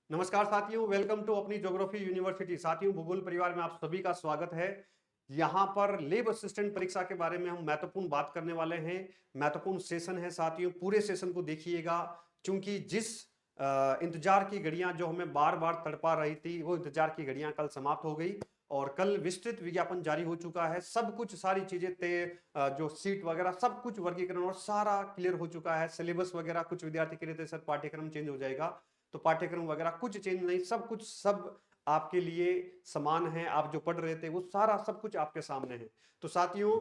नमस्कार साथियों, welcome to अपनी ज्योग्राफी यूनिवर्सिटी। साथियों, भूगोल परिवार में आप सभी का स्वागत है। यहाँ पर लेब असिस्टेंट परीक्षा के बारे में हम महत्वपूर्ण बात करने वाले हैं। महत्वपूर्ण सेशन है साथियों, पूरे सेशन को देखिएगा, क्योंकि जिस इंतजार की घड़ियां जो हमें बार बार तड़पा रही थी, वो इंतजार की घड़ियां कल समाप्त हो गई और कल विस्तृत विज्ञापन जारी हो चुका है। सब कुछ, सारी चीजें तय, जो सीट वगैरह सब कुछ, वर्गीकरण और सारा क्लियर हो चुका है। सिलेबस वगैरह, कुछ विद्यार्थी कह रहे थे सर पाठ्यक्रम चेंज हो जाएगा, तो पाठ्यक्रम वगैरह कुछ चेंज नहीं, सब कुछ सब आपके लिए समान है। आप जो पढ़ रहे थे वो सारा सब कुछ आपके सामने है। तो साथियों,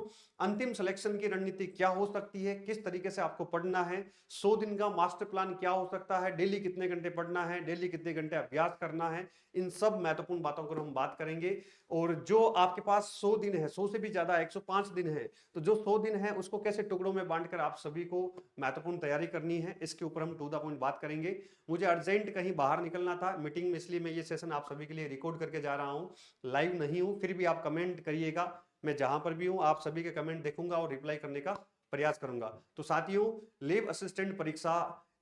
अंतिम सिलेक्शन की रणनीति क्या हो सकती है, किस तरीके से आपको पढ़ना है, 100 दिन का मास्टर प्लान क्या हो सकता है, डेली कितने घंटे पढ़ना है, डेली कितने घंटे अभ्यास करना है, इन सब महत्वपूर्ण बातों को हम बात करेंगे। और जो आपके पास 100 दिन है, 100 से भी ज्यादा 105 दिन है, तो जो 100 दिन है उसको कैसे टुकड़ों में बांटकर आप सभी को महत्वपूर्ण तैयारी करनी है, इसके ऊपर हम टू द पॉइंट बात करेंगे। मुझे अर्जेंट कहीं बाहर निकलना था मीटिंग में, इसलिए मैं ये सेशन आप सभी के लिए रिकॉर्ड करके जा रहा हूं, लाइव नहीं हूं। फिर भी आप कमेंट करिएगा, मैं जहां पर भी हूं आप सभी के कमेंट देखूंगा और रिप्लाई करने का प्रयास करूंगा। तो साथियों, लेब असिस्टेंट परीक्षा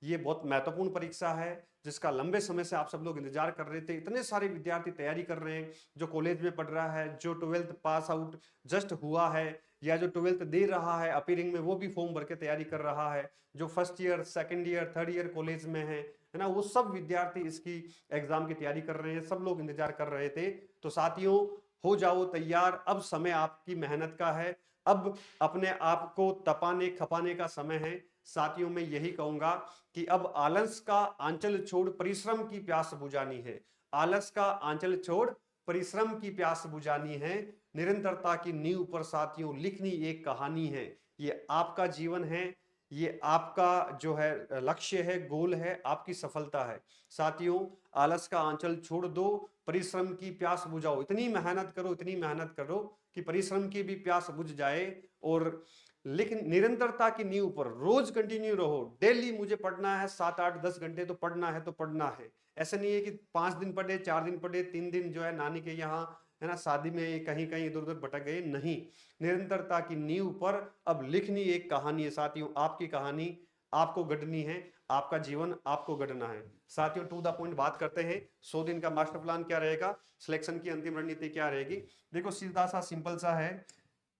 ये बहुत महत्वपूर्ण परीक्षा है, जिसका लंबे समय से आप सब लोग इंतजार कर रहे थे। इतने सारे विद्यार्थी तैयारी कर रहे हैं, जो कॉलेज में पढ़ रहा है, जो 12th पास आउट जस्ट हुआ है, या जो 12th दे रहा है अपीयरिंग में, वो भी फॉर्म भर के तैयारी कर रहा है, जो first year, second year, third year college में है ना, वो सब विद्यार्थी इसकी एग्जाम की तैयारी कर रहे हैं। सब लोग इंतजार कर रहे थे। तो साथियों, हो जाओ तैयार, अब समय आपकी मेहनत का है, अब अपने आप को तपाने खपाने का समय है। साथियों, मैं यही कहूंगा कि अब आलस का आंचल छोड़ परिश्रम की प्यास बुझानी है। आलस का आंचल छोड़ परिश्रम की प्यास बुझानी है। निरंतरता की नींव पर साथियों लिखनी एक कहानी है। ये आपका जीवन है, ये आपका जो है लक्ष्य है, गोल है, आपकी सफलता है। साथियों, आलस का आंचल छोड़ दो, परिश्रम की प्यास बुझाओ। इतनी मेहनत करो, इतनी मेहनत करो कि परिश्रम की भी प्यास बुझ जाए। और लेकिन निरंतरता की नींव पर रोज कंटिन्यू रहो। डेली मुझे पढ़ना है 7 8 10 घंटे, तो पढ़ना है तो पढ़ना है। ऐसा नहीं है कि 5 दिन पढ़े, 4 दिन पढ़े, 3 दिन जो है नानी के यहाँ, है ना, शादी में कहीं कहीं इधर उधर भटक गए, नहीं। निरंतरता की नींव पर अब लिखनी एक कहानी है साथियों। आपकी कहानी आपको गढ़नी है, आपका जीवन आपको गढ़ना है। साथियों, टू द पॉइंट बात करते हैं। 100 दिन का मास्टर प्लान क्या रहेगा, सिलेक्शन की अंतिम रणनीति क्या रहेगी। देखो, सीधा सा सिंपल सा है।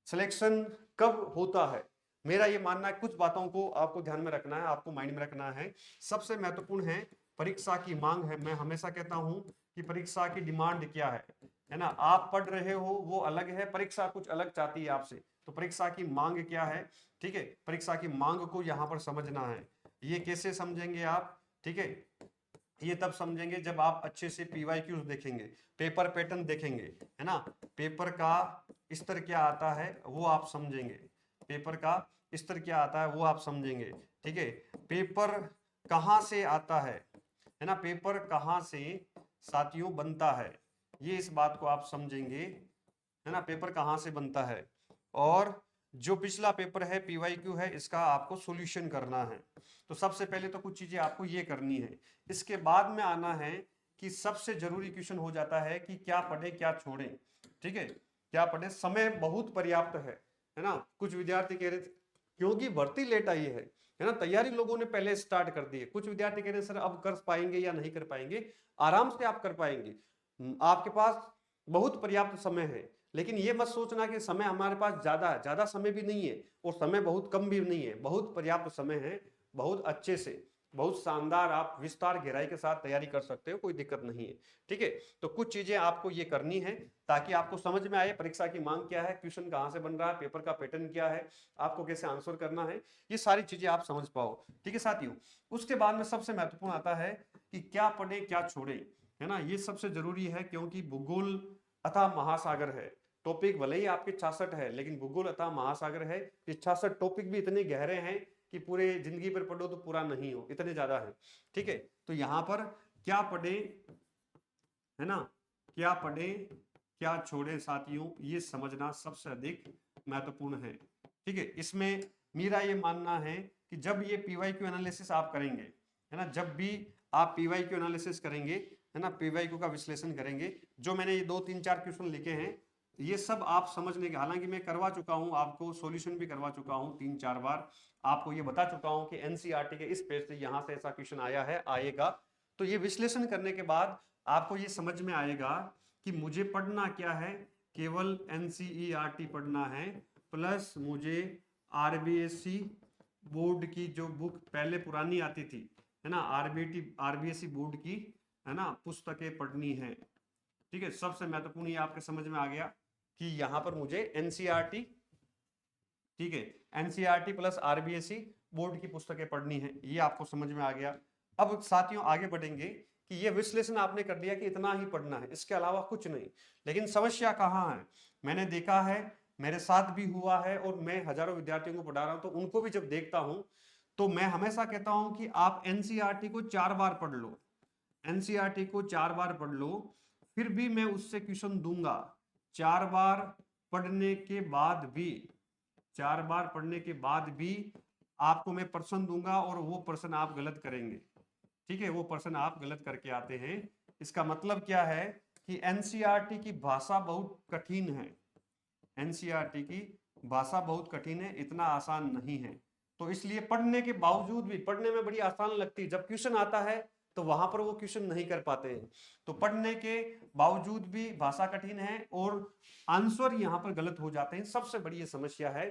सिलेक्शन कब होता है, मेरा ये मानना है, कुछ बातों को आपको ध्यान में रखना है, आपको माइंड में रखना है। सबसे महत्वपूर्ण है परीक्षा की मांग है। मैं हमेशा कहता हूं कि परीक्षा की डिमांड क्या है ना। आप पढ़ रहे हो वो अलग है, परीक्षा कुछ अलग चाहती है आपसे। तो परीक्षा की मांग क्या है, ठीक है, परीक्षा की मांग को यहां पर समझना है। ये कैसे समझेंगे आप, ठीक है, ये तब समझेंगे जब आप अच्छे से पीवाईक्यूज देखेंगे, पेपर पैटर्न देखेंगे, है ना। पेपर का स्तर क्या आता है वो आप समझेंगे, पेपर का स्तर क्या आता है वो आप समझेंगे, ठीक है। पेपर कहाँ से आता है ना, पेपर कहाँ से साथियों बनता है, ये इस बात को आप समझेंगे, है ना, पेपर कहाँ से बनता है। और जो पिछला पेपर है पीवाईक्यू है, इसका आपको सॉल्यूशन करना है। तो सबसे पहले तो कुछ चीजें आपको ये करनी है। इसके बाद में आना है कि सबसे जरूरी क्वेश्चन हो जाता है कि क्या पढ़े क्या छोड़े, ठीक है, क्या पढ़े। समय बहुत पर्याप्त है ना। कुछ विद्यार्थी कह रहे थे क्योंकि भर्ती लेट आई है ना, तैयारी लोगों ने पहले स्टार्ट कर दी है। कुछ विद्यार्थी कह रहे हैं सर अब कर पाएंगे या नहीं कर पाएंगे, आराम से आप कर पाएंगे। आपके पास बहुत पर्याप्त समय है। लेकिन ये मत सोचना कि समय हमारे पास ज्यादा है, ज्यादा समय भी नहीं है और समय बहुत कम भी नहीं है, बहुत पर्याप्त समय है। बहुत अच्छे से, बहुत शानदार आप विस्तार गहराई के साथ तैयारी कर सकते हो, कोई दिक्कत नहीं है, ठीक है। तो कुछ चीजें आपको ये करनी है ताकि आपको समझ में आए परीक्षा की मांग क्या है, क्वेश्चन कहां से बन रहा है, पेपर का पैटर्न क्या है, आपको कैसे आंसर करना है, ये सारी चीजें आप समझ पाओ, ठीक है साथियों। उसके बाद में सबसे महत्वपूर्ण आता है कि क्या पढ़े क्या छोड़े, है ना। ये सबसे जरूरी है, क्योंकि भूगोल अथाह महासागर है। टॉपिक भले ही आपके 66 है, लेकिन भूगोल अथाह महासागर है। ये 66 टॉपिक भी इतने गहरे हैं कि पूरे जिंदगी पर पढ़ो तो पूरा नहीं हो, इतने ज्यादा है, ठीक है। तो यहां पर क्या पढ़े, है ना, क्या पढ़े क्या छोड़े साथियों, ये समझना सबसे अधिक महत्वपूर्ण है, ठीक है। इसमें मेरा ये मानना है कि जब ये पीवाईक्यू एनालिसिस आप करेंगे, है ना, जब भी आप पीवाईक्यू एनालिसिस करेंगे, है ना, पीवाईक्यू का विश्लेषण करेंगे, जो मैंने ये 2 3 4 क्वेश्चन लिखे हैं, ये सब आप समझने के, हालांकि मैं करवा चुका हूं, आपको सॉल्यूशन भी करवा चुका हूं 3 4 बार, आपको ये बता चुका हूं कि एनसीईआरटी के इस पेज से यहां से ऐसा क्वेश्चन आया है, आएगा। तो ये विश्लेषण करने के बाद आपको ये समझ में आएगा कि मुझे पढ़ना क्या है, केवल एनसीईआरटी पढ़ना है, प्लस मुझे आरबीएससी बोर्ड की जो बुक पहले पुरानी आती थी, है ना, आरबीएससी बोर्ड की, है ना, पुस्तकें पढ़नी है। ठीक है, सबसे महत्वपूर्ण ये आपके समझ में आ गया कि यहां पर मुझे एनसीईआरटी, ठीक है, एनसीईआरटी प्लस आरबीएससी बोर्ड की पुस्तकें पढ़नी है, ये आपको समझ में आ गया। अब साथियों आगे बढ़ेंगे कि ये विश्लेषण आपने कर लिया कि इतना ही पढ़ना है, इसके अलावा कुछ नहीं। लेकिन समस्या कहाँ है, मैंने देखा है, मेरे साथ भी हुआ है, और मैं हजारों विद्यार्थियों को पढ़ा रहा हूं, तो उनको भी जब देखता हूं तो मैं हमेशा कहता हूं कि आप एनसीईआरटी को 4 बार पढ़ लो, एनसीईआरटी को 4 बार पढ़ लो, फिर भी मैं उससे क्वेश्चन दूंगा। 4 बार पढ़ने के बाद भी, 4 बार पढ़ने के बाद भी आपको मैं प्रश्न दूंगा, और वो प्रश्न आप गलत करेंगे। ठीक है, वो प्रश्न आप गलत करके आते हैं। इसका मतलब क्या है कि एनसीईआरटी की भाषा बहुत कठिन है, एनसीईआरटी की भाषा बहुत कठिन है, इतना आसान नहीं है। तो इसलिए पढ़ने के बावजूद भी, पढ़ने में बड़ी आसान लगती है, जब क्वेश्चन आता है तो वहां पर वो क्वेश्चन नहीं कर पाते हैं। तो पढ़ने के बावजूद भी भाषा कठिन है और आंसर यहाँ पर गलत हो जाते हैं। सबसे बड़ी ये समस्या है,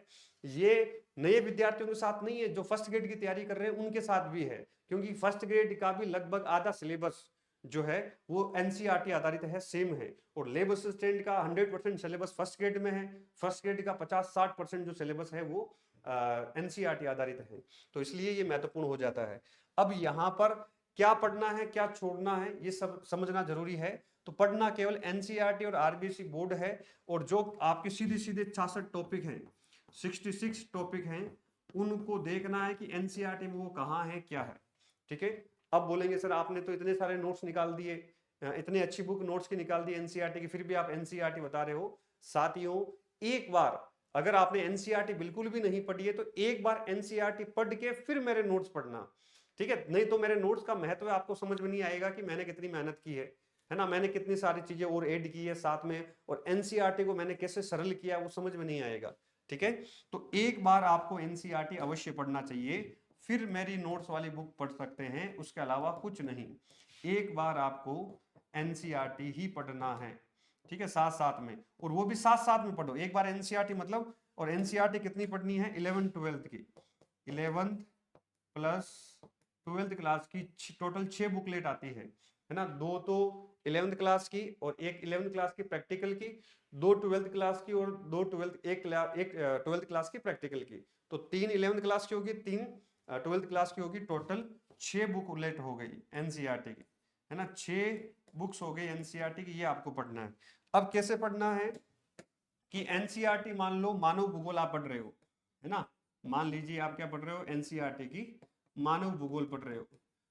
ये नए विद्यार्थियों के साथ नहीं है, जो फर्स्ट ग्रेड की तैयारी कर रहे हैं उनके साथ भी है, क्योंकि फर्स्ट ग्रेड का भी लगभग आधा सिलेबस जो है वो एनसीईआरटी आधारित है, सेम है। और लैब असिस्टेंट का 100% सिलेबस फर्स्ट ग्रेड में है, फर्स्ट ग्रेड का 50-60% जो सिलेबस है वो एनसीईआरटी आधारित है। तो इसलिए ये महत्वपूर्ण हो जाता है। अब यहाँ पर क्या पढ़ना है, क्या छोड़ना है, ये सब समझना जरूरी है। तो पढ़ना केवल एनसीईआरटी और आरबीएससी बोर्ड है, और जो आपके सीधे सीधे 66 टॉपिक हैं, 66 टॉपिक हैं, उनको देखना है कि एनसीईआरटी में वो कहाँ है, क्या है। ठीक है, अब बोलेंगे सर आपने तो इतने सारे नोट्स निकाल दिए, इतनी अच्छी बुक नोट्स की निकाल दी एनसीईआरटी की, फिर भी आप एनसीईआरटी बता रहे हो। साथियों, एक बार अगर आपने एनसीईआरटी बिल्कुल भी नहीं पढ़ी है तो एक बार एनसीईआरटी पढ़ के फिर मेरे नोट्स पढ़ना। ठीक है, नहीं तो मेरे नोट्स का महत्व आपको समझ में नहीं आएगा कि मैंने कितनी मेहनत की है ना, मैंने कितनी सारी चीजें और ऐड की है साथ में, और एनसीईआरटी को मैंने कैसे सरल किया वो समझ में नहीं आएगा। ठीक है, तो एक बार आपको एनसीईआरटी अवश्य पढ़ना चाहिए, फिर मेरी नोट्स वाली बुक पढ़ सकते हैं, उसके अलावा कुछ नहीं। एक बार आपको एनसीईआरटी ही पढ़ना है। ठीक है, साथ साथ में, और वो भी साथ साथ में पढ़ो। एक बार एनसीईआरटी मतलब, और एनसीईआरटी कितनी पढ़नी है, 11th 12th की, 11th प्लस 12th क्लास की टोटल 6 बुकलेट आती है ना, 2 तो 11th क्लास की और एक 11th क्लास की प्रैक्टिकल की, 2 12th क्लास की और 2 12th क्लास की प्रैक्टिकल की। तो 3 11th क्लास की होगी, 3 12th क्लास की होगी, टोटल 6 बुकलेट हो गई एनसीईआरटी की, है ना, 6 बुक्स हो गई एनसीईआरटी की, ये आपको पढ़ना है। अब कैसे पढ़ना है कि एनसीईआरटी मान लो मानव भूगोल आप पढ़ रहे हो, है ना, मान लीजिए आप क्या पढ़ रहे हो, एनसीईआरटी की मानव भूगोल पढ़ रहे हो।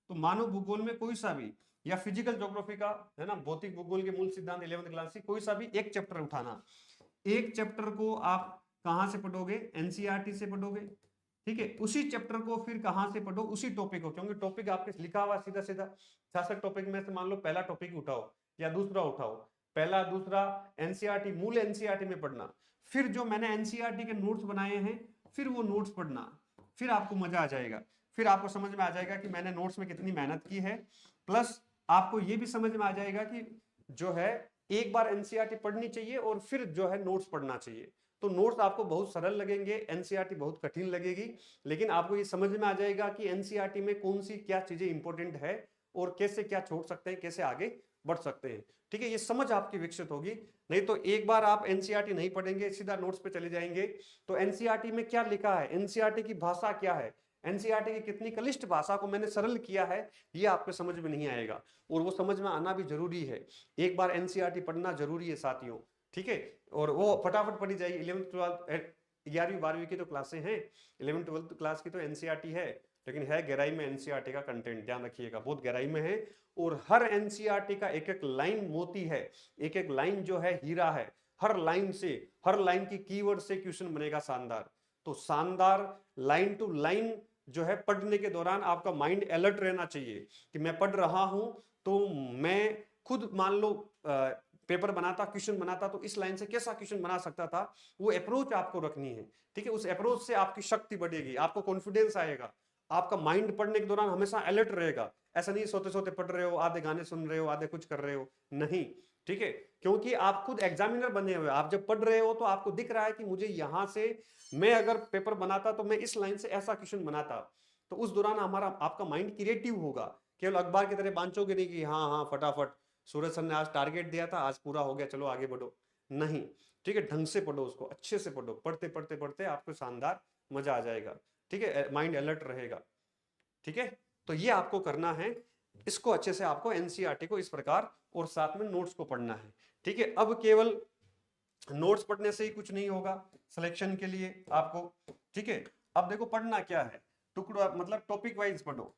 तो मानव भूगोल में कोई सा भी, या फिजिकल ज्योग्राफी का, है ना, भौतिक भूगोल के मूल सिद्धांत 11th क्लास की, कोई सा भी एक चैप्टर उठाना। एक चैप्टर को आप कहां से पढ़ोगे, एनसीईआरटी से पढ़ोगे। ठीक है, उसी चैप्टर को फिर कहां से पढ़ो, उसी टॉपिक को, क्योंकि टॉपिक आपके लिखा हुआ सीधा सीधा 66 टॉपिक में से मान लो पहला टॉपिक उठाओ या दूसरा उठाओ, पहला दूसरा एनसीईआरटी, मूल एनसीईआरटी में पढ़ना, फिर जो मैंने एनसीईआरटी के नोट्स बनाए हैं फिर वो नोट्स पढ़ना, फिर आपको मजा आ जाएगा, फिर आपको समझ में आ जाएगा कि मैंने नोट्स में कितनी मेहनत की है। प्लस आपको ये भी समझ में आ जाएगा कि जो है एक बार एनसीईआरटी पढ़नी चाहिए और फिर जो है नोट्स पढ़ना चाहिए। तो नोट्स आपको बहुत सरल लगेंगे, एनसीईआरटी बहुत कठिन लगेगी, लेकिन आपको ये समझ में आ जाएगा कि एनसीईआरटी में कौन सी क्या चीजें इंपॉर्टेंट है और कैसे क्या छोड़ सकते हैं, कैसे आगे बढ़ सकते हैं। ठीक है, ये समझ आपकी विकसित होगी। नहीं तो एक बार आप एनसीईआरटी नहीं पढ़ेंगे, सीधा नोट्स पे चले जाएंगे, तो एनसीईआरटी में क्या लिखा है, एनसीईआरटी की भाषा क्या है, एनसीईआरटी की कितनी क्लिष्ट भाषा को मैंने सरल किया है, ये आपको समझ में नहीं आएगा, और वो समझ में आना भी जरूरी है। एक बार एनसीईआरटी पढ़ना जरूरी है साथियों। ठीक है, और वो फटाफट पढ़ी जाएगी। 11th 12th 11वीं 12वीं की तो क्लासें हैं, 11th 12th क्लास की तो एनसीईआरटी है, लेकिन है गहराई में एनसीईआरटी का कंटेंट, ध्यान रखिएगा, बहुत गहराई में है। और हर एनसीईआरटी का एक एक लाइन मोती है, एक एक लाइन जो है हीरा है, हर लाइन से, हर लाइन की कीवर्ड से क्वेश्चन बनेगा शानदार। तो शानदार लाइन टू लाइन जो है पढ़ने के दौरान आपका माइंड अलर्ट रहना चाहिए कि मैं पढ़ रहा हूं, तो मैं खुद मान लो पेपर बनाता, क्वेश्चन बनाता, तो इस लाइन से कैसा क्वेश्चन बना सकता था, वो अप्रोच आपको रखनी है। ठीक है, उस अप्रोच से आपकी शक्ति बढ़ेगी, आपको कॉन्फिडेंस आएगा, आपका माइंड पढ़ने के दौरान हमेशा अलर्ट रहेगा, ऐसा नहीं सोते सोते पढ़ रहे हो, आधे गाने सुन रहे हो, आधे कुछ कर रहे हो, नहीं, ठीक है, क्योंकि आप खुद एग्जामिनर बने हुए, आप जब पढ़ रहे हो तो आपको दिख रहा है कि मुझे यहां से, मैं अगर पेपर बनाता तो मैं इस लाइन से ऐसा क्वेश्चन बनाता, तो उस दौरान हमारा आपका माइंड क्रिएटिव होगा, केवल अखबार की तरह बांचोगे नहीं कि हाँ हाँ फटाफट सूरज सर ने आज टारगेट दिया था, आज पूरा हो गया, चलो आगे बढ़ो, नहीं, ठीक है, ढंग से पढ़ो, उसको अच्छे से पढ़ो, पढ़ते पढ़ते पढ़ते आपको शानदार मजा आ जाएगा, ठीक है, माइंड अलर्ट रहेगा, ठीक है, तो ये आपको करना है, इसको अच्छे से आपको एनसीईआरटी को इस प्रकार और साथ में नोट्स को पढ़ना है, ठीक है। अब केवल नोट्स पढ़ने से ही कुछ नहीं होगा सिलेक्शन के लिए आपको, ठीक है। अब देखो पढ़ना क्या है, टुकड़ा मतलब टॉपिक वाइज पढ़ो,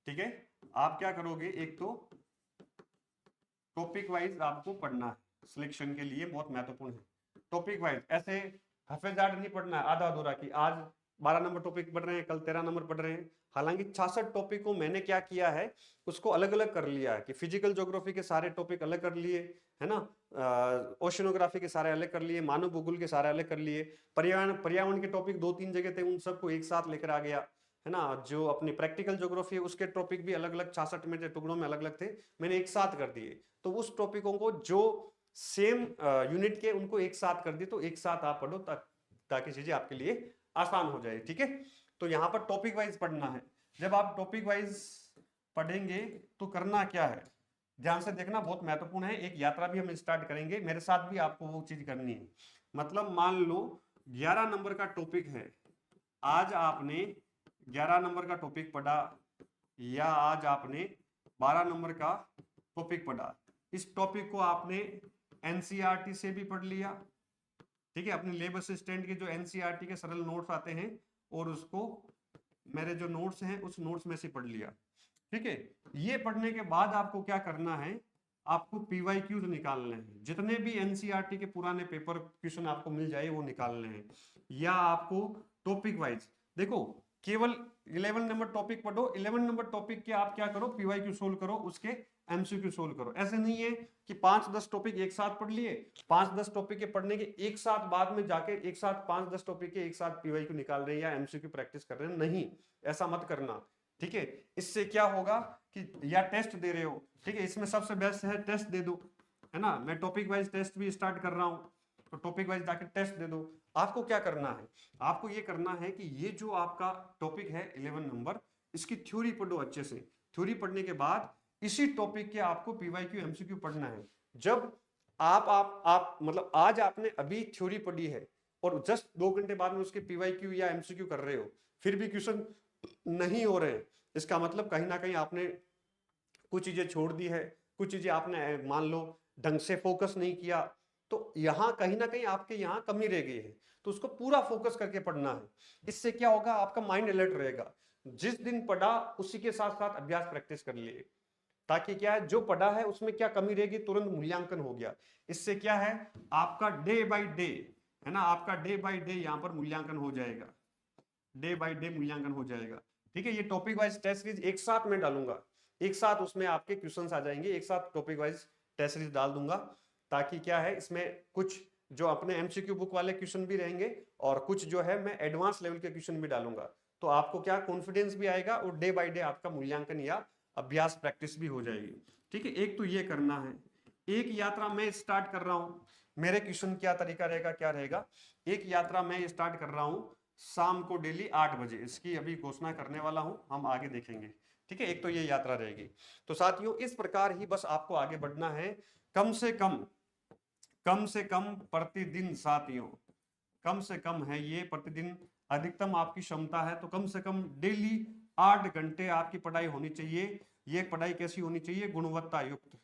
ठीक है। आप क्या करोगे, एक तो टॉपिक वाइज आपको पढ़ना है, सिलेक्शन के लिए बहुत महत्वपूर्ण है टॉपिक वाइज, ऐसे हफेजार्ड नहीं पढ़ना है आधा अधूरा की आज 12 नंबर टॉपिक पढ़ रहे हैं, कल 13 नंबर पढ़ रहे हैं। हालांकि 66 टॉपिक को मैंने क्या किया है, उसको अलग अलग कर लिया है कि फिजिकल ज्योग्राफी के सारे टॉपिक अलग कर लिए, है ना, ओशनोग्राफी के सारे अलग कर लिए, मानव भूगोल के सारे अलग कर लिए, पर्यावरण के टॉपिक 2-3 जगह थे, उन सबको एक साथ लेकर आ गया, है ना। जो अपनी प्रैक्टिकल ज्योग्राफी है उसके टॉपिक भी अलग अलग 66 में टुकड़ों में अलग अलग थे, मैंने एक साथ कर दिए, तो उस टॉपिकों को जो सेम यूनिट के उनको एक साथ कर दिए, तो एक साथ आप पढ़ो ताकि चीजें आपके लिए आसान हो जाए, ठीक है। तो यहाँ पर टॉपिक वाइज पढ़ना है, जब आप टॉपिक वाइज पढ़ेंगे तो करना क्या है, ध्यान से देखना, बहुत महत्वपूर्ण है, एक यात्रा भी हम स्टार्ट करेंगे, मेरे साथ भी आपको वो चीज करनी है। मतलब मान लो 11 नंबर का टॉपिक है, आज आपने 11 नंबर का टॉपिक पढ़ा, या आज आपने 12 नंबर का टॉपिक पढ़ा, इस टॉपिक को आपने एनसीईआरटी से भी पढ़ लिया, ठीक है, अपने लैब असिस्टेंट के जो एनसीईआरटी के सरल नोट्स आते हैं और उसको मेरे जो नोट्स हैं उस नोट्स में से पढ़ लिया, ठीक है। ये पढ़ने के बाद आपको क्या करना है, आपको पीवाईक्यूज निकालने हैं, जितने भी एनसीईआरटी के पुराने पेपर क्वेश्चन आपको मिल जाए वो निकालने हैं, या आपको टॉपिक वाइज देखो, केवल 11 नंबर टॉपिक पढ़ो, 11 नंबर टॉपिक के आप क्या करो, पीवाईक्यू सोल्व करो, उसके एमसीक्यू सोल्व करो। ऐसे नहीं है कि 5-10 टॉपिक एक साथ पढ़ लिए, 5-10 टॉपिक के पढ़ने के एक साथ बाद में जाके एक साथ 5-10 टॉपिक के एक साथ पीवाईक्यू निकाल रहे हैं या एमसीक्यू प्रैक्टिस कर रहे हैं, नहीं, ऐसा मत करना, ठीक है। इससे क्या होगा कि या टेस्ट दे रहे हो, ठीक है, इसमें सबसे बेस्ट है टेस्ट दे दो, है ना, मैं टॉपिक वाइज टेस्ट भी स्टार्ट कर रहा हूं, तो टॉपिक वाइज जाके टेस्ट दे दो। आपको क्या करना है, आपको ये करना है कि ये जो आपका टॉपिक है 11 नंबर, इसकी थ्योरी पढ़ो अच्छे से, थ्योरी पढ़ने के बाद इसी टॉपिक के आपको पीवाईक्यू एमसीक्यू पढ़ना है। जब आप मतलब आज आपने अभी थ्योरी पढ़ी है और जस्ट 2 घंटे बाद में उसके पीवाईक्यू या एमसीक्यू कर रहे हो, फिर भी क्वेश्चन नहीं हो रहे, इसका मतलब कहीं ना कहीं आपने कुछ चीजें छोड़ दी है, कुछ चीजें आपने मान लो ढंग से फोकस नहीं किया, तो यहां कहीं ना कहीं आपके यहाँ कमी रह गई है, तो उसको पूरा फोकस करके पढ़ना है। इससे क्या होगा, आपका माइंड अलर्ट रहेगा, जिस दिन पढ़ा उसी के साथ साथ अभ्यास प्रैक्टिस कर लिए, ताकि क्या है, जो पढ़ा है उसमें क्या कमी रहेगी तुरंत मूल्यांकन हो गया। इससे क्या है, आपका डे बाय डे, है ना, आपका डे बाय डे यहाँ पर मूल्यांकन हो जाएगा, डे बाय डे मूल्यांकन हो जाएगा, ठीक है। ये टॉपिक वाइज टेस्ट सीरीज एक साथ में डालूंगा, एक साथ उसमें आपके क्वेश्चंस आ जाएंगे, एक साथ टॉपिक वाइज टेस्ट सीरीज डाल दूंगा, ताकि क्या है, इसमें कुछ जो अपने एमसीक्यू बुक वाले क्वेश्चन भी रहेंगे और कुछ जो है मैं एडवांस लेवल के क्वेश्चन भी डालूंगा, तो आपको क्या कॉन्फिडेंस भी आएगा और डे बाय डे आपका मूल्यांकन या अभ्यास प्रैक्टिस भी हो जाएगी, ठीक है। एक तो ये करना है, एक यात्रा मैं स्टार्ट कर रहा हूं, मेरे क्वेश्चन क्या तरीका रहेगा, क्या रहेगा, एक यात्रा मैं स्टार्ट कर रहा हूं शाम को डेली 8 बजे, इसकी अभी घोषणा करने वाला हूं, हम आगे देखेंगे, ठीक है। एक तो ये यात्रा रहेगी, तो साथियों इस प्रकार ही बस आपको आगे बढ़ना है, कम से कम प्रतिदिन, साथियों कम से कम है ये प्रतिदिन, अधिकतम आपकी क्षमता है तो कम से कम डेली 8 घंटे आपकी पढ़ाई होनी चाहिए। ये पढ़ाई कैसी होनी चाहिए, गुणवत्ता युक्त,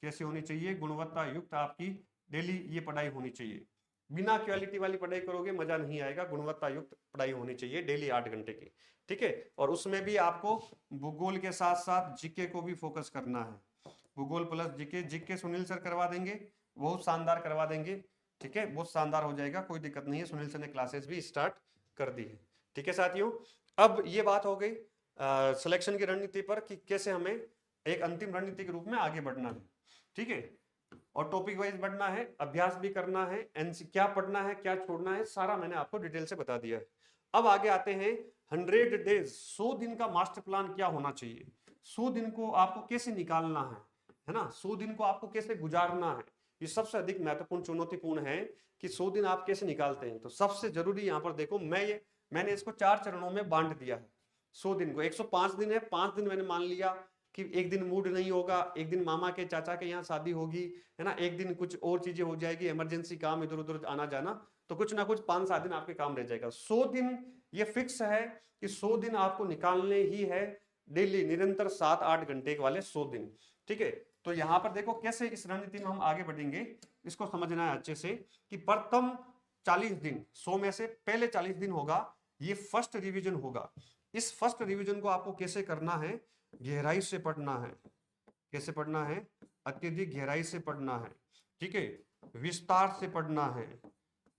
कैसी होनी चाहिए, गुणवत्ता युक्त आपकी डेली ये पढ़ाई होनी चाहिए। बिना क्वालिटी वाली पढ़ाई करोगे मजा नहीं आएगा, गुणवत्ता युक्त पढ़ाई होनी चाहिए डेली 8 घंटे की, ठीक है। और उसमें भी आपको भूगोल के साथ साथ जीके को भी फोकस करना है, भूगोल plus GK, GK Sunil sir करवा देंगे, बहुत शानदार करवा देंगे, ठीक है, बहुत शानदार हो जाएगा, कोई दिक्कत नहीं है, सुनील सर ने क्लासेस भी स्टार्ट कर दी है, ठीक है साथियों। अब ये बात हो गई सिलेक्शन की रणनीति पर कि कैसे हमें एक अंतिम रणनीति के रूप में आगे बढ़ना है, ठीक है, और टॉपिक वाइज बढ़ना है, अभ्यास भी करना है, एनसी क्या पढ़ना है क्या छोड़ना है सारा मैंने आपको डिटेल से बता दिया है। अब आगे आते हैं 100 डेज, 100 दिन का मास्टर प्लान क्या होना चाहिए। 100 दिन को आपको कैसे निकालना है ना, 100 दिन को आपको कैसे गुजारना है, ये सबसे अधिक महत्वपूर्ण चुनौतीपूर्ण है कि 100 दिन आप कैसे निकालते हैं। तो सबसे जरूरी यहाँ पर देखो, मैंने इसको 4 चरणों में बांट दिया है 100 दिन को। 105 दिन है, 5 दिन मैंने मान लिया कि एक दिन मूड नहीं होगा, एक दिन मामा के चाचा के यहाँ शादी होगी, है ना, एक दिन कुछ और चीजें हो जाएगी, इमरजेंसी काम इधर उधर आना जाना, तो कुछ ना कुछ 5-7 दिन आपके काम रह जाएगा। 100 दिन ये फिक्स है कि 100 दिन आपको निकालने ही है, डेली निरंतर 7-8 घंटे वाले 100 दिन। ठीक है, तो यहां पर देखो कैसे इस रणनीति में हम आगे बढ़ेंगे, इसको समझना है अच्छे से कि प्रथम 40 दिन 100 में से पहले 40 दिन होगा, ये फर्स्ट रिवीजन होगा। इस फर्स्ट रिवीजन को आपको कैसे करना है, गहराई से पढ़ना है। कैसे पढ़ना है, अत्यधिक गहराई से पढ़ना है। ठीक है, विस्तार से पढ़ना है,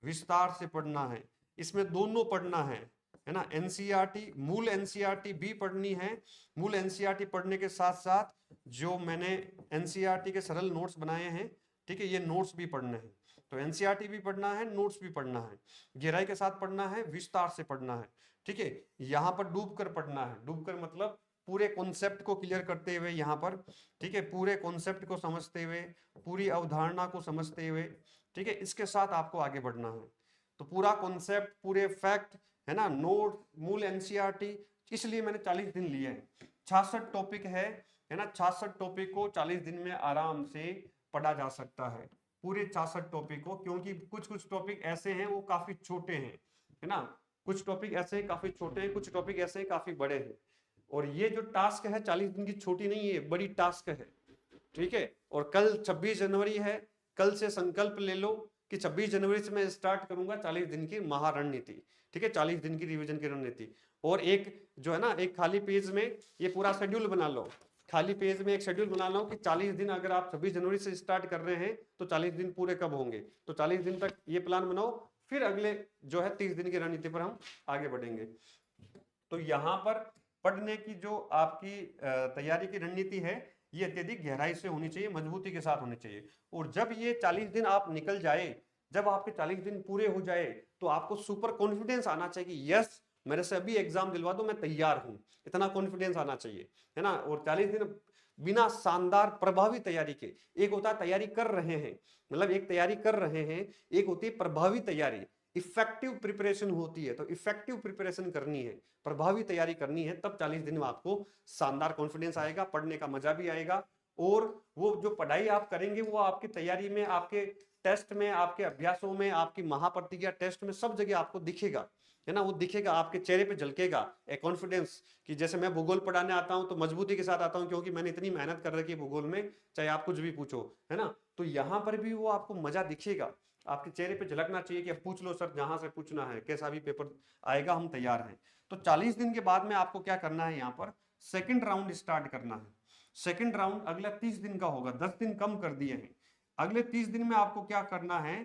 विस्तार से पढ़ना है, इसमें दोनों पढ़ना है ना। एनसीईआरटी, मूल एनसीईआरटी भी पढ़नी है। मूल एनसीईआरटी पढ़ने के साथ साथ जो मैंने एनसीईआरटी के सरल नोट्स बनाए हैं, ठीक है, ये नोट्स भी पढ़ने हैं। तो एनसीईआरटी भी पढ़ना है, नोट्स भी पढ़ना है, गहराई के साथ पढ़ना है, विस्तार से पढ़ना है। ठीक है, यहाँ पर डूब कर पढ़ना है। डूब कर मतलब पूरे कॉन्सेप्ट को क्लियर करते हुए यहाँ पर, ठीक है, पूरे कॉन्सेप्ट को समझते हुए, पूरी अवधारणा को समझते हुए, ठीक है, इसके साथ आपको आगे बढ़ना है। तो पूरा कॉन्सेप्ट, पूरे फैक्ट, है ना, नोट, मूल एनसीईआरटी, इसलिए मैंने 40 दिन लिए हैं। 66 टॉपिक है ना, 66 टॉपिक को 40 दिन में आराम से पढ़ा जा सकता है, पूरे 66 टॉपिक को, क्योंकि कुछ कुछ टॉपिक ऐसे हैं वो काफी छोटे हैं, है ना, कुछ टॉपिक ऐसे हैं काफी छोटे हैं, कुछ टॉपिक ऐसे हैं काफी बड़े हैं। और ये जो टास्क है 40 दिन की छोटी नहीं है, बड़ी टास्क है। ठीक है, और कल 26 जनवरी है, कल से संकल्प ले लो कि 26 जनवरी से मैं स्टार्ट करूंगा 40 दिन की महारणनीति। ठीक है, 40 दिन की रिवीजन की रणनीति। और एक जो है ना, एक खाली पेज में ये पूरा शेड्यूल बना लो, खाली पेज में एक शेड्यूल बना लो कि 40 दिन अगर आप 26 जनवरी से स्टार्ट कर रहे हैं तो 40 दिन पूरे कब होंगे। तो 40 दिन तक ये प्लान बनाओ, फिर अगले जो है 30 दिन की रणनीति पर हम आगे बढ़ेंगे। तो यहाँ पर पढ़ने की जो आपकी तैयारी की रणनीति है, ये अत्यधिक गहराई से होनी चाहिए, मजबूती के साथ होनी चाहिए। और जब ये 40 दिन आप निकल जाए, जब आपके 40 दिन पूरे हो जाए, तो आपको सुपर कॉन्फिडेंस आना चाहिए कि यस, मेरे से अभी एग्जाम दिलवा दो, मैं तैयार हूं, इतना कॉन्फिडेंस आना चाहिए, है ना। और 40 दिन बिना शानदार प्रभावी तैयारी के, एक होता है तैयारी कर रहे हैं, मतलब एक तैयारी कर रहे हैं, एक होती है प्रभावी तैयारी, इफेक्टिव प्रिपरेशन होती है। तो इफेक्टिव प्रिपरेशन करनी है, प्रभावी तैयारी करनी है, तब 40 दिन में आपको शानदार कॉन्फिडेंस आएगा, पढ़ने का मजा भी आएगा। और वो जो पढ़ाई आप करेंगे वो आपकी तैयारी में, आपके टेस्ट में, आपके अभ्यासों में, आपकी महाप्रतिज्ञा टेस्ट में, सब जगह आपको दिखेगा, है ना, वो दिखेगा, आपके चेहरे पे झलकेगा एक कॉन्फिडेंस कि जैसे मैं भूगोल पढ़ाने आता हूं तो मजबूती के साथ आता हूं, क्योंकि मैंने इतनी मेहनत कर रखी है भूगोल में, चाहे आप कुछ भी पूछो, है ना। तो यहां पर भी वो आपको मजा दिखेगा, आपके चेहरे पे झलकना चाहिए कि अब पूछ लो सर, जहां से पूछना है, कैसा भी पेपर आएगा, हम तैयार हैं। तो 40 दिन के बाद में आपको क्या करना है, यहाँ पर सेकंड राउंड स्टार्ट करना है। सेकंड राउंड अगला 30 दिन का होगा, 10 दिन कम कर दिए हैं। अगले 30 दिन में आपको क्या करना है,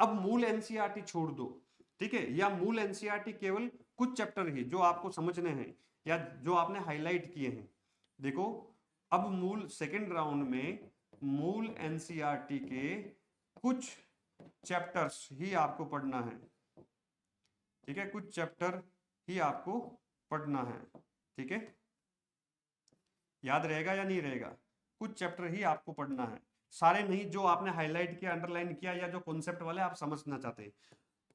अब मूल एनसीईआरटी छोड़ दो, ठीक है, या मूल एनसीईआरटी केवल कुछ चैप्टर ही जो आपको समझने हैं या जो आपने हाईलाइट किए हैं। देखो, अब मूल सेकंड राउंड में मूल एनसीईआरटी के कुछ चैप्टर्स ही आपको पढ़ना है। ठीक है, कुछ चैप्टर ही आपको पढ़ना है। ठीक है, याद रहेगा या नहीं रहेगा, कुछ चैप्टर ही आपको पढ़ना है, सारे नहीं जो आपने हाईलाइट किया, अंडरलाइन किया, या जो कॉन्सेप्ट वाले आप समझना चाहते हैं।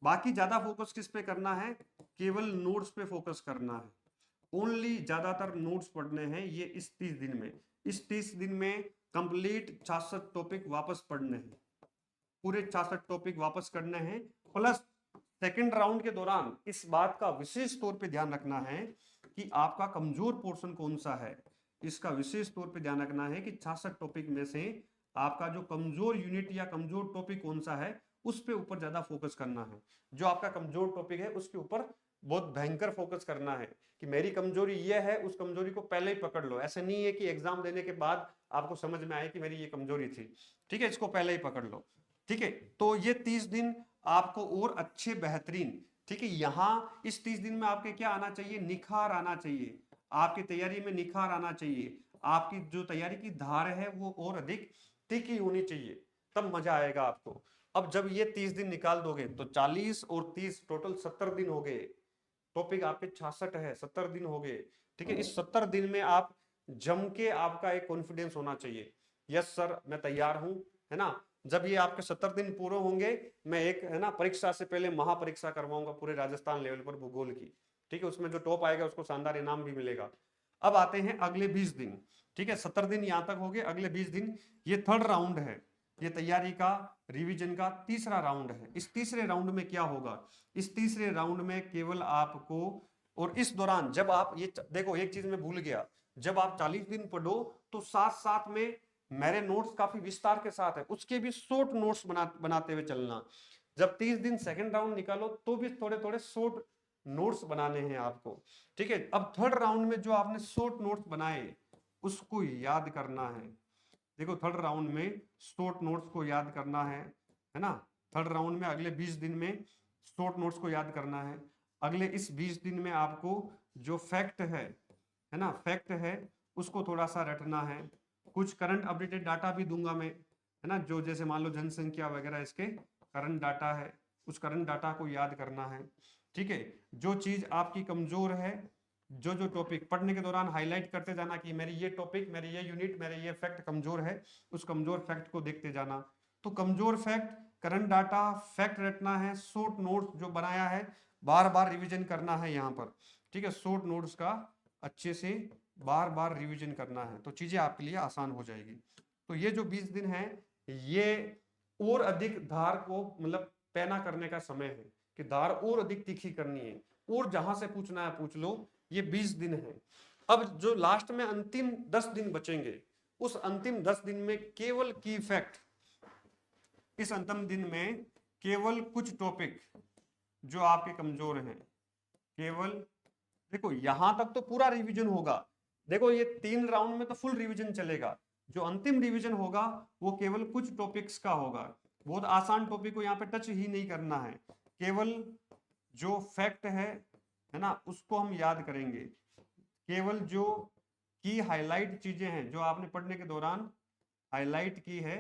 बाकी ज्यादा फोकस किस पे करना है, केवल नोट्स पे फोकस करना है। ओनली ज्यादातर नोट्स पढ़ने हैं ये इस 30 दिन में। इस 30 दिन में कंप्लीट 66 टॉपिक वापस पढ़ने हैं, पूरे 66 टॉपिक वापस करने हैं। प्लस सेकंड राउंड के दौरान इस बात का विशेष तौर पे ध्यान रखना है कि आपका कमजोर पोर्शन कौन सा है। इसका विशेष तौर पे ध्यान रखना है कि 66 टॉपिक में से आपका जो कमजोर यूनिट या कमजोर टॉपिक कौन सा है, उस पे ऊपर ज्यादा फोकस करना है। जो आपका कमजोर टॉपिक है उसके ऊपर बहुत भयंकर फोकस करना है कि मेरी कमजोरी ये है, उस कमजोरी को पहले ही पकड़ लो। ऐसे नहीं है कि एग्जाम देने के बाद आपको समझ में आए कि मेरी ये कमजोरी थी। ठीक है, इसको पहले ही पकड़ लो। ठीक है, तो ये 30 दिन आपको और अच्छे बेहतरीन, ठीक है, यहाँ इस 30 दिन में आपके क्या आना चाहिए, निखार आना चाहिए, आपकी तैयारी में निखार आना चाहिए, आपकी जो तैयारी की धार है वो और अधिक तीखी होनी चाहिए, तब मजा आएगा आपको। अब जब ये 30 दिन निकाल दोगे तो 40 और 30 टोटल 70 दिन हो गए। टॉपिक आपके 66 है, 70 दिन हो गए। ठीक है, इस 70 दिन में आप जम के आपका एक कॉन्फिडेंस होना चाहिए, यस सर मैं तैयार हूं, है ना। जब ये आपके 70 दिन पूरे होंगे, मैं एक है ना परीक्षा से पहले महापरीक्षा करवाऊंगा पूरे राजस्थान लेवल पर भूगोल की, ठीक है। उसमें जो टॉप आएगा उसको शानदार इनाम भी मिलेगा। अब आते हैं अगले 20 दिन, ठीक है। 70 दिन यहां तक हो गए, अगले 20 दिन ये थर्ड राउंड है, ये तैयारी का रिवीजन का तीसरा राउंड है। इस तीसरे राउंड में क्या होगा, इस तीसरे राउंड में केवल आपको, और इस दौरान जब आप ये देखो, एक चीज मैं भूल गया, जब आप 40 दिन पढ़ो तो साथ साथ में मेरे नोट्स काफी विस्तार के साथ है, उसके भी शॉर्ट नोट्स बनाते हुए चलना। जब 30 दिन सेकंड राउंड निकालो तो भी थोड़े थोड़े शॉर्ट नोट्स बनाने हैं आपको, ठीक है। अब थर्ड राउंड में जो आपने शॉर्ट नोट्स बनाए उसको याद करना है। देखो थर्ड राउंड में शॉर्ट नोट्स को याद करना है ना। थर्ड राउंड में अगले 20 दिन में शॉर्ट नोट्स को याद करना है। अगले इस 20 दिन में आपको जो फैक्ट है ना, फैक्ट है उसको थोड़ा सा रटना है। कुछ करंट अपडेटेड डाटा भी दूंगा मैं, है ना, जो जैसे मान लो जनसंख्या वगैरह इसके करंट डाटा है, उस करंट डाटा को याद करना है, ठीक है। जो चीज आपकी कमजोर है, जो जो टॉपिक पढ़ने के दौरान हाईलाइट करते जाना कि मेरी ये टॉपिक, मेरी ये यूनिट, मेरे ये फैक्ट कमजोर है, उस कमजोर फैक्ट को देखते जाना। तो कमजोर फैक्ट, करंट डाटा, फैक्ट रटना है, शॉर्ट नोट्स जो बनाया है बार बार रिवीजन करना है यहाँ पर, ठीक है। शॉर्ट नोट्स का अच्छे से बार बार रिवीजन करना है तो चीजें आपके लिए आसान हो जाएगी। तो ये जो 20 दिन है ये और अधिक धार को मतलब पैना करने का समय है, कि धार और अधिक तीखी करनी है, और जहां से पूछना है पूछ लो। ये 20 दिन है। अब जो लास्ट में अंतिम 10 दिन बचेंगे, उस अंतिम 10 दिन में केवल की फैक्ट, इस अंतिम दिन में केवल कुछ टॉपिक जो आपके कमजोर हैं, केवल देखो यहां तक तो पूरा रिवीजन होगा। देखो ये 3 राउंड में तो फुल रिवीजन चलेगा, जो अंतिम रिवीजन होगा वो केवल कुछ टॉपिक्स का होगा। बहुत आसान टॉपिक को यहाँ पे टच ही नहीं करना है, केवल जो फैक्ट है ना उसको हम याद करेंगे। केवल जो की हाईलाइट चीजें हैं जो आपने पढ़ने के दौरान हाईलाइट की है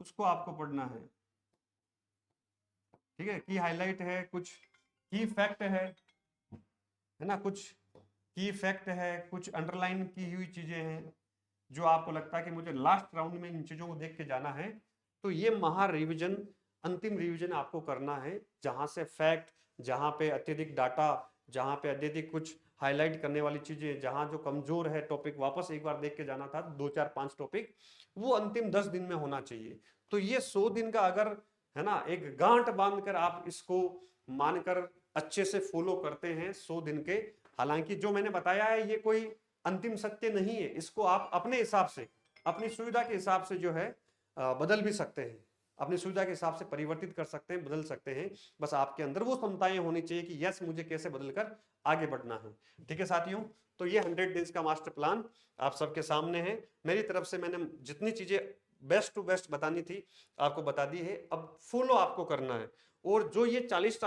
उसको आपको पढ़ना है, ठीक है। की हाईलाइट है, कुछ की फैक्ट है ना, कुछ की फैक्ट है, कुछ अंडरलाइन की हुई चीजें हैं जो आपको लगता है कि मुझे लास्ट राउंड में इन चीजों को देख के जाना है। तो ये महा रिवीजन, अंतिम रिवीजन आपको करना है, जहां से फैक्ट, जहां पे अत्यधिक डाटा, जहां पे अत्यधिक कुछ हाईलाइट करने वाली चीजें, जहां जो कमजोर है टॉपिक वापस एक बार देख के जाना था, 2 4 5 टॉपिक, वो अंतिम 10 दिन में होना चाहिए। तो ये 100 दिन का अगर है ना एक गांठ बांधकर आप इसको मानकर अच्छे से फॉलो करते हैं 100 दिन के, हालांकि जो मैंने बताया है ये कोई अंतिम सत्य नहीं है, इसको आप अपने हिसाब से, अपनी सुविधा के हिसाब से जो है बदल भी सकते हैं, अपनी सुविधा के हिसाब से परिवर्तित कर सकते हैं, बदल सकते हैं। बस आपके अंदर वो क्षमताएं होनी चाहिए कि यस मुझे कैसे बदलकर आगे बढ़ना है, ठीक है साथियों। तो ये 100 डेज का मास्टर प्लान आप सबके सामने है। मेरी तरफ से मैंने जितनी चीजें बेस्ट टू बेस्ट बतानी थी आपको बता दी है, अब फॉलो आपको करना है। और जो ये 40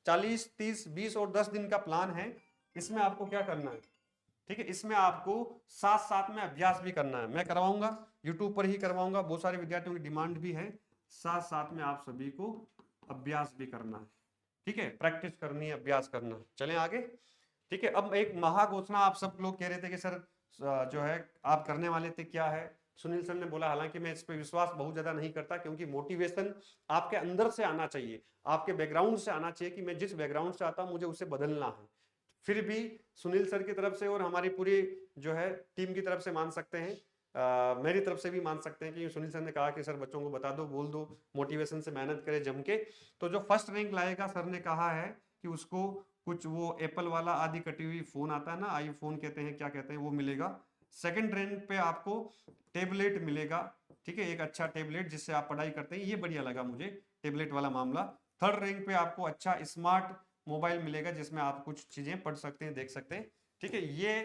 30 20 और 10 दिन का प्लान है, इसमें आपको क्या करना है, ठीक है, इसमें आपको साथ साथ में अभ्यास भी करना है। मैं करवाऊंगा, यूट्यूब पर ही करवाऊंगा, बहुत सारे विद्यार्थियों की डिमांड भी है, साथ साथ में आप सभी को अभ्यास भी करना है, ठीक है, प्रैक्टिस करनी है, अभ्यास करना है। चलें आगे, ठीक है। अब एक महाघोषणा आप सब लोग कह रहे थे कि सर जो है आप करने वाले थे, क्या है। सुनील सर ने बोला, हालांकि मैं इस पर विश्वास बहुत ज्यादा नहीं करता, क्योंकि मोटिवेशन आपके अंदर से आना चाहिए, आपके बैकग्राउंड से आना चाहिए, कि मैं जिस बैकग्राउंड से आता हूं मुझे उसे बदलना है। फिर भी सुनील सर की तरफ से और हमारी पूरी जो है टीम की तरफ से मान सकते हैं, मेरी तरफ से भी मान सकते हैं कि सुनील सर ने कहा कि सर बच्चों को बता दो, बोल दो, मोटिवेशन से मेहनत करे जम के। तो जो फर्स्ट रैंक लाएगा, सर ने कहा है कि उसको कुछ वो एप्पल वाला आदि कटी हुई फोन आता है ना, आईफोन कहते हैं, क्या कहते हैं, वो मिलेगा। सेकंड रैंक पे आपको टेबलेट मिलेगा, ठीक है, एक अच्छा टेबलेट जिससे आप पढ़ाई करते हैं, ये बढ़िया लगा मुझे टेबलेट वाला मामला। थर्ड रैंक पे आपको अच्छा स्मार्ट मोबाइल मिलेगा जिसमें आप कुछ चीजें पढ़ सकते हैं, देख सकते हैं, ठीक है। ये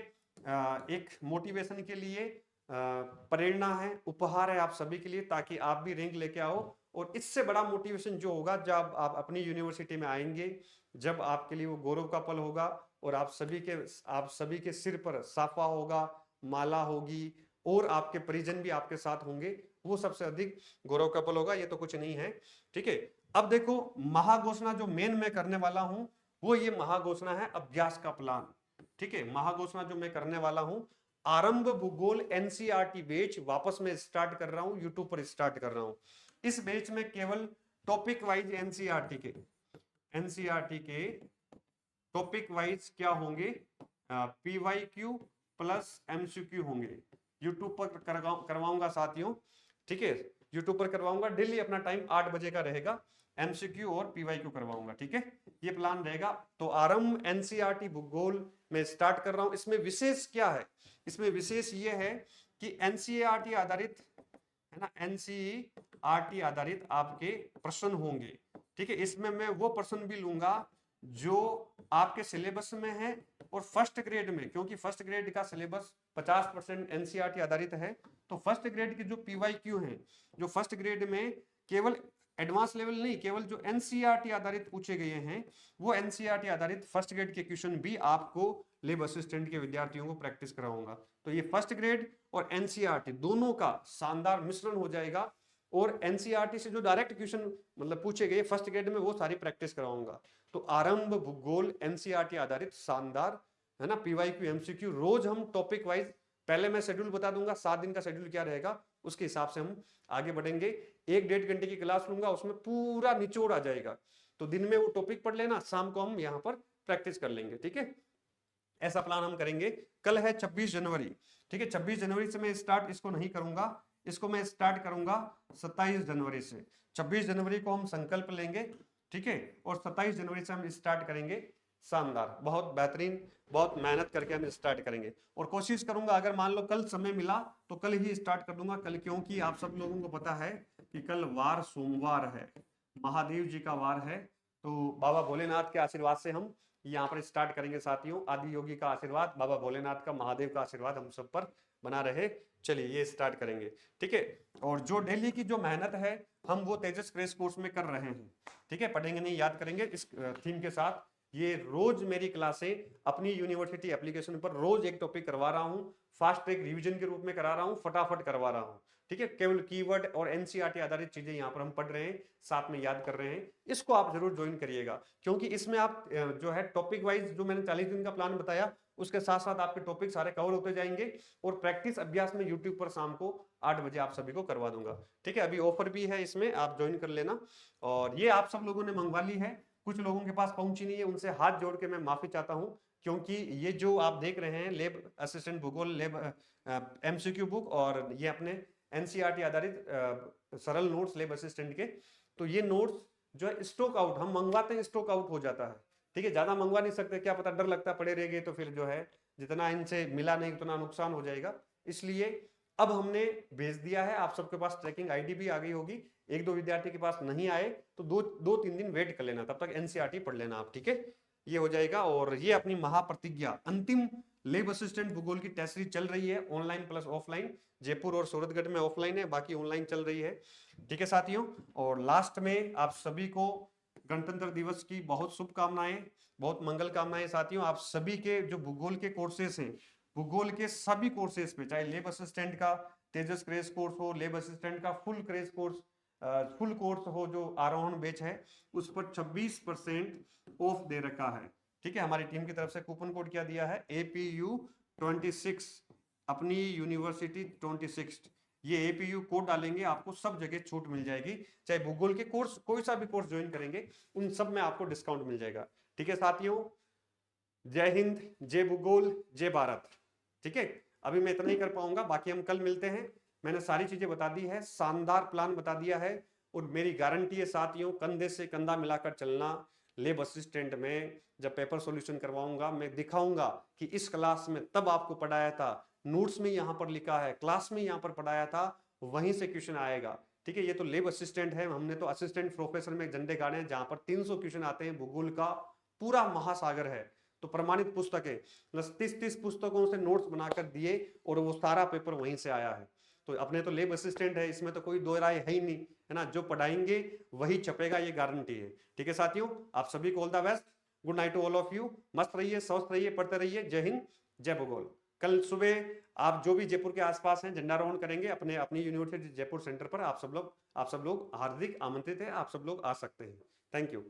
एक मोटिवेशन के लिए प्रेरणा है, उपहार है आप सभी के लिए, ताकि आप भी रैंक लेके आओ। और इससे बड़ा मोटिवेशन जो होगा जब आप अपनी यूनिवर्सिटी में आएंगे, जब आपके लिए वो गौरव का पल होगा, और आप सभी के सिर पर साफा होगा, माला होगी, और आपके परिजन भी आपके साथ होंगे, वो सबसे अधिक गौरव का पल होगा। ये तो कुछ नहीं है, ठीक है। अब देखो महाघोषणा जो मेन मैं करने वाला हूं, वो ये महाघोषणा है अभ्यास का प्लान, ठीक है। महाघोषणा जो मैं करने वाला हूं, आरंभ भूगोल एनसीईआरटी बैच वापस मैं स्टार्ट कर रहा हूं, यूट्यूब पर स्टार्ट कर रहा हूं। इस बैच में केवल टॉपिक वाइज एनसीईआरटी के टॉपिक वाइज क्या होंगे, पीवाईक्यू प्लस एमसीक्यू होंगे। यूट्यूब पर करवाऊंगा साथियों, ठीक है, यूट्यूब पर करवाऊंगा। डेली अपना टाइम 8 बजे का रहेगा, एमसीक्यू और पीवाईक्यू करवाऊंगा, ठीक है, ये प्लान रहेगा। तो आरंभ एनसीईआरटी भूगोल में स्टार्ट कर रहा हूं। इसमें विशेष क्या है, इसमें विशेष ये है कि एनसीईआरटी आधारित है ना, एनसीईआरटी आधारित आपके प्रश्न होंगे, ठीक है। इसमें मैं वो प्रश्न भी लूंगा जो आपके सिलेबस में है और फर्स्ट ग्रेड में, क्योंकि फर्स्ट ग्रेड का सिलेबस 50% एनसीईआरटी आधारित है। तो फर्स्ट ग्रेड के जो पीवाईक्यू हैं, जो फर्स्ट ग्रेड में केवल एडवांस लेवल नहीं, केवल जो एनसीईआरटी आधारित पूछे गए हैं, वो एनसीईआरटी आधारित फर्स्ट ग्रेड के क्वेश्चन भी आपको लैब असिस्टेंट के विद्यार्थियों को प्रैक्टिस कराऊंगा। तो ये फर्स्ट ग्रेड और एनसीईआरटी दोनों का शानदार मिश्रण हो जाएगा, और एनसीईआरटी से जो डायरेक्ट क्वेश्चन मतलब पूछे गए फर्स्ट ग्रेड में, वो सारी प्रैक्टिस कराऊंगा। तो आरंभ भूगोल एनसीईआरटी आधारित शानदार है ना, पीवाईक्यू एमसीक्यू रोज हम टॉपिक वाइज, पहले मैं शेड्यूल बता दूंगा 7 दिन का शेड्यूल क्या रहेगा, उसके हिसाब से हम आगे बढ़ेंगे। 1-1.5 घंटे की क्लास लूंगा, उसमें पूरा निचोड़ आ जाएगा। तो दिन में वो टॉपिक पढ़ लेना, शाम को हम यहाँ पर प्रैक्टिस कर लेंगे, ठीक है। ऐसा प्लान हम करेंगे। कल है 26 जनवरी, ठीक है, 26 जनवरी से मैं स्टार्ट इसको नहीं करूंगा, इसको मैं स्टार्ट करूंगा 27 जनवरी से। 26 जनवरी को हम संकल्प लेंगे, ठीक है, और 27 जनवरी से हम स्टार्ट करेंगे। शानदार, बहुत बेहतरीन, बहुत मेहनत करके हम स्टार्ट करेंगे। और कोशिश करूंगा अगर मान लो कल समय मिला तो कल ही स्टार्ट कर दूंगा कल, क्योंकि आप सब लोगों को पता है कि कल वार सोमवार है, महादेव जी का वार है। तो बाबा भोलेनाथ के आशीर्वाद से हम यहाँ पर स्टार्ट करेंगे साथियों। आदि योगी का आशीर्वाद, बाबा भोलेनाथ का, महादेव का आशीर्वाद हम सब पर बना रहे। चलिए ये स्टार्ट करेंगे, ठीक है। और जो डेली की जो मेहनत है हम वो तेजस क्रैश कोर्स में कर रहे हैं, ठीक है, पढ़ेंगे नहीं याद करेंगे इस थीम के साथ। ये रोज मेरी क्लासें अपनी यूनिवर्सिटी एप्लीकेशन पर रोज एक टॉपिक करवा रहा हूँ, फास्ट ट्रैक रिवीजन के रूप में करा रहा हूँ, फटाफट करवा रहा हूँ, ठीक है। केवल कीवर्ड और एनसीईआरटी आधारित चीजें यहाँ पर हम पढ़ रहे हैं, साथ में याद कर रहे हैं। इसको आप जरूर ज्वाइन करिएगा, क्योंकि इसमें आप जो है टॉपिक वाइज जो मैंने 40 दिन का प्लान बताया, उसके साथ साथ आपके टॉपिक सारे कवर होते जाएंगे। और प्रैक्टिस अभ्यास में यूट्यूब पर शाम को 8 बजे आप सभी को करवा दूंगा, ठीक है। अभी ऑफर भी है इसमें, आप ज्वाइन कर लेना। और ये आप सब लोगों ने मंगवा ली है, कुछ लोगों के पास पहुंची नहीं है, उनसे हाथ जोड़ के मैं माफी चाहता हूं, क्योंकि ये जो आप देख रहे हैं लैब असिस्टेंट भूगोल लैब एमसीक्यू बुक, और ये अपने एनसीईआरटी आधारित सरल नोट्स लैब असिस्टेंट के, तो ये नोट्स जो है स्टॉक आउट हम मंगवाते हैं, स्टॉक आउट हो जाता है, ठीक है। ज्यादा मंगवा नहीं सकते, क्या पता, डर लगता पड़े रह गए तो फिर जो है जितना इनसे मिला नहीं उतना नुकसान हो जाएगा। इसलिए अब हमने भेज दिया है, आप सबके पास ट्रैकिंग आईडी भी आ गई होगी। 1-2 विद्यार्थी के पास नहीं आए तो 2-3 दिन वेट कर लेना, तब तक एनसीईआरटी पढ़ लेना आप, ठीक है, ये हो जाएगा। और ये अपनी महाप्रतिज्ञा अंतिम लैब असिस्टेंट भूगोल की टेस्ट सीरीज चल रही है, ऑनलाइन प्लस ऑफलाइन। जयपुर और सूरतगढ़ में ऑफलाइन है, बाकी ऑनलाइन चल रही है, ठीक है साथियों। और लास्ट में आप सभी को गणतंत्र दिवस की बहुत शुभकामनाएं, बहुत मंगल कामनाएं साथियों। आप सभी के जो भूगोल के कोर्सेस हैं, भूगोल के सभी कोर्सेज पे, चाहे लैब असिस्टेंट का तेजस क्रैश कोर्स हो, लैब असिस्टेंट का full crash course, full course हो जो आरोहण बैच है, उस पर 26% ऑफ दे रखा है, ठीक है। हमारी टीम की तरफ से कूपन कोड क्या दिया है, APU 26, अपनी यूनिवर्सिटी 26। ये APU कोड डालेंगे आपको सब जगह छूट मिल जाएगी, चाहे भूगोल के कोर्स कोई सा भी कोर्स ज्वाइन करेंगे उन सब में आपको डिस्काउंट मिल जाएगा, ठीक है साथियों। जय हिंद, जय भूगोल, जय भारत, ठीक है। अभी मैं इतना ही कर पाऊंगा, बाकी हम कल मिलते हैं। मैंने सारी चीजें बता दी है, शानदार प्लान बता दिया है, और मेरी गारंटी है साथियों, कंधे से कंधा मिलाकर चलना। लैब असिस्टेंट में जब पेपर सॉल्यूशन करवाऊंगा, मैं दिखाऊंगा कि इस क्लास में तब आपको पढ़ाया था, नोट्स में यहाँ पर लिखा है, क्लास में यहाँ पर पढ़ाया था, वहीं से क्वेश्चन आएगा, ठीक है। ये तो लैब असिस्टेंट है, हमने तो असिस्टेंट प्रोफेसर में झंडे गाड़े हैं, जहां पर 300 क्वेश्चन आते हैं, भूगोल का पूरा महासागर है। तो प्रमाणित पुस्तकें 30 पुस्तकों से नोट्स बनाकर दिए, और वो सारा पेपर वहीं से आया है। तो अपने तो लैब असिस्टेंट है, इसमें तो कोई दो राय है ही नहीं, है ना। जो पढ़ाएंगे वही छपेगा, ये गारंटी है, ठीक है साथियों। आप सभी को all the best, good night to all of you. मस्त रहिए, स्वस्थ रहिए, पढ़ते रहिए। जय हिंद, जय भूगोल। कल सुबह आप जो भी जयपुर के आसपास हैं झंडारोहण करेंगे अपनी यूनिवर्सिटी जयपुर सेंटर पर। आप सब लोग हार्दिक आमंत्रित है, आप सब लोग आ सकते हैं। Thank you.